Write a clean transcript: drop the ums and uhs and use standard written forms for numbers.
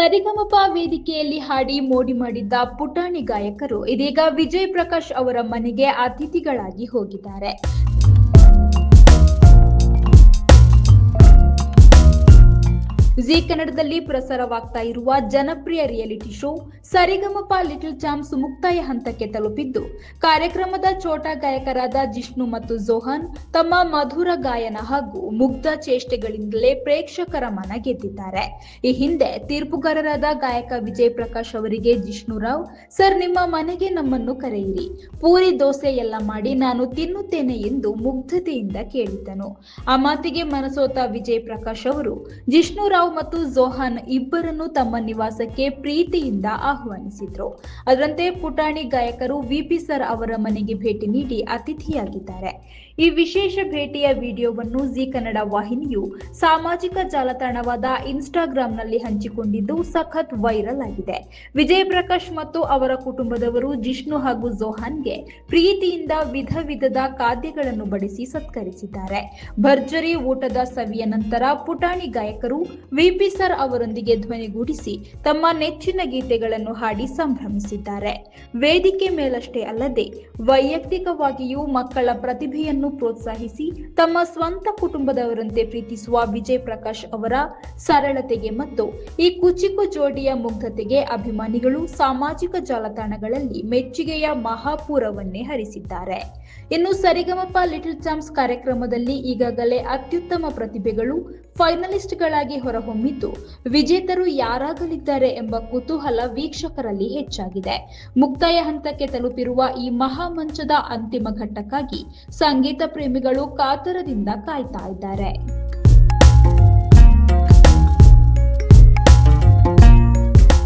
ಸರಿಗಮಪ ವೇದಿಕೆಯಲ್ಲಿ ಹಾಡಿ ಮೋಡಿ ಮಾಡಿದ್ದ ಪುಟಾಣಿ ಗಾಯಕರು ಇದೀಗ ವಿಜಯ್ ಪ್ರಕಾಶ್ ಅವರ ಮನೆಗೆ ಅತಿಥಿಗಳಾಗಿ ಹೋಗಿದ್ದಾರೆ. ಜಿ ಕನ್ನಡದಲ್ಲಿ ಪ್ರಸಾರವಾಗ್ತಾ ಇರುವ ಜನಪ್ರಿಯ ರಿಯಾಲಿಟಿ ಶೋ ಸರಿಗಮಪ ಲಿಟಲ್ ಚಾಂಪ್ಸ್ ಮುಕ್ತಾಯ ಹಂತಕ್ಕೆ ತಲುಪಿದ್ದು, ಕಾರ್ಯಕ್ರಮದ ಚೋಟ ಗಾಯಕರಾದ ಜಿಷ್ಣು ಮತ್ತು ಜೋಹನ್ ತಮ್ಮ ಮಧುರ ಗಾಯನ ಹಾಗೂ ಮುಗ್ಧ ಚೇಷ್ಟೆಗಳಿಂದಲೇ ಪ್ರೇಕ್ಷಕರ ಮನ ಗೆದ್ದಿದ್ದಾರೆ. ಈ ಹಿಂದೆ ತೀರ್ಪುಗಾರರಾದ ಗಾಯಕ ವಿಜಯ್ ಪ್ರಕಾಶ್ ಅವರಿಗೆ ಜಿಷ್ಣುರಾವ್, ಸರ್ ನಿಮ್ಮ ಮನೆಗೆ ನಮ್ಮನ್ನು ಕರೆಯಿರಿ, ಪೂರಿ ದೋಸೆ ಎಲ್ಲ ಮಾಡಿ ನಾನು ತಿನ್ನುತ್ತೇನೆ ಎಂದು ಮುಗ್ಧತೆಯಿಂದ ಕೇಳಿದ್ದನು. ಆ ಮಾತಿಗೆ ಮನಸೋತ ವಿಜಯ್ ಪ್ರಕಾಶ್ ಅವರು ಜಿಷ್ಣುರಾವ್ ಮತ್ತು ಜೋಹಾನ್ ಇಬ್ಬರನ್ನು ತಮ್ಮ ನಿವಾಸಕ್ಕೆ ಪ್ರೀತಿಯಿಂದ ಆಹ್ವಾನಿಸಿದ್ರು. ಅದರಂತೆ ಪುಟಾಣಿ ಗಾಯಕರು ವಿಪಿ ಸರ್ ಅವರ ಮನೆಗೆ ಭೇಟಿ ನೀಡಿ ಅತಿಥಿಯಾಗಿದ್ದಾರೆ. ಈ ವಿಶೇಷ ಭೇಟಿಯ ವಿಡಿಯೋವನ್ನು ಜಿ ಕನ್ನಡ ವಾಹಿನಿಯು ಸಾಮಾಜಿಕ ಜಾಲತಾಣವಾದ ಇನ್ಸ್ಟಾಗ್ರಾಂನಲ್ಲಿ ಹಂಚಿಕೊಂಡಿದ್ದು ಸಖತ್ ವೈರಲ್ ಆಗಿದೆ. ವಿಜಯ್ ಪ್ರಕಾಶ್ ಮತ್ತು ಅವರ ಕುಟುಂಬದವರು ಜಿಷ್ಣು ಹಾಗೂ ಜೋಹಾನ್ಗೆ ಪ್ರೀತಿಯಿಂದ ವಿಧ ವಿಧದ ಖಾದ್ಯಗಳನ್ನು ಬಡಿಸಿ ಸತ್ಕರಿಸಿದ್ದಾರೆ. ಭರ್ಜರಿ ಊಟದ ಸವಿಯ ನಂತರ ಪುಟಾಣಿ ಗಾಯಕರು ವಿಪಿ ಸರ್ ಅವರೊಂದಿಗೆ ಧ್ವನಿಗೂಡಿಸಿ ತಮ್ಮ ನೆಚ್ಚಿನ ಗೀತೆಗಳನ್ನು ಹಾಡಿ ಸಂಭ್ರಮಿಸಿದ್ದಾರೆ. ವೇದಿಕೆ ಮೇಲಷ್ಟೇ ಅಲ್ಲದೆ ವೈಯಕ್ತಿಕವಾಗಿಯೂ ಮಕ್ಕಳ ಪ್ರತಿಭೆಯನ್ನು ಪ್ರೋತ್ಸಾಹಿಸಿ ತಮ್ಮ ಸ್ವಂತ ಕುಟುಂಬದವರಂತೆ ಪ್ರೀತಿಸುವ ವಿಜಯ್ ಪ್ರಕಾಶ್ ಅವರ ಸರಳತೆಗೆ ಮತ್ತು ಈ ಕುಚಿಕು ಜೋಡಿಯ ಮುಗ್ಧತೆಗೆ ಅಭಿಮಾನಿಗಳು ಸಾಮಾಜಿಕ ಜಾಲತಾಣಗಳಲ್ಲಿ ಮೆಚ್ಚುಗೆಯ ಮಹಾಪೂರವನ್ನೇ ಹರಿಸಿದ್ದಾರೆ. ಇನ್ನು ಸರಿಗಮಪ ಲಿಟಲ್ ಚಾಂಪ್ಸ್ ಕಾರ್ಯಕ್ರಮದಲ್ಲಿ ಈಗಾಗಲೇ ಅತ್ಯುತ್ತಮ ಪ್ರತಿಭೆಗಳು ಫೈನಲಿಸ್ಟ್ಗಳಾಗಿ ಹೊರಹೊಮ್ಮಿದ್ದು, ವಿಜೇತರು ಯಾರಾಗಲಿದ್ದಾರೆ ಎಂಬ ಕುತೂಹಲ ವೀಕ್ಷಕರಲ್ಲಿ ಹೆಚ್ಚಾಗಿದೆ. ಮುಕ್ತಾಯ ಹಂತಕ್ಕೆ ತಲುಪಿರುವ ಈ ಮಹಾಮಂಚದ ಅಂತಿಮ ಘಟ್ಟಕ್ಕಾಗಿ ಸಂಗೀತ ಪ್ರೇಮಿಗಳು ಕಾತರದಿಂದ ಕಾಯ್ತಾ ಇದ್ದಾರೆ.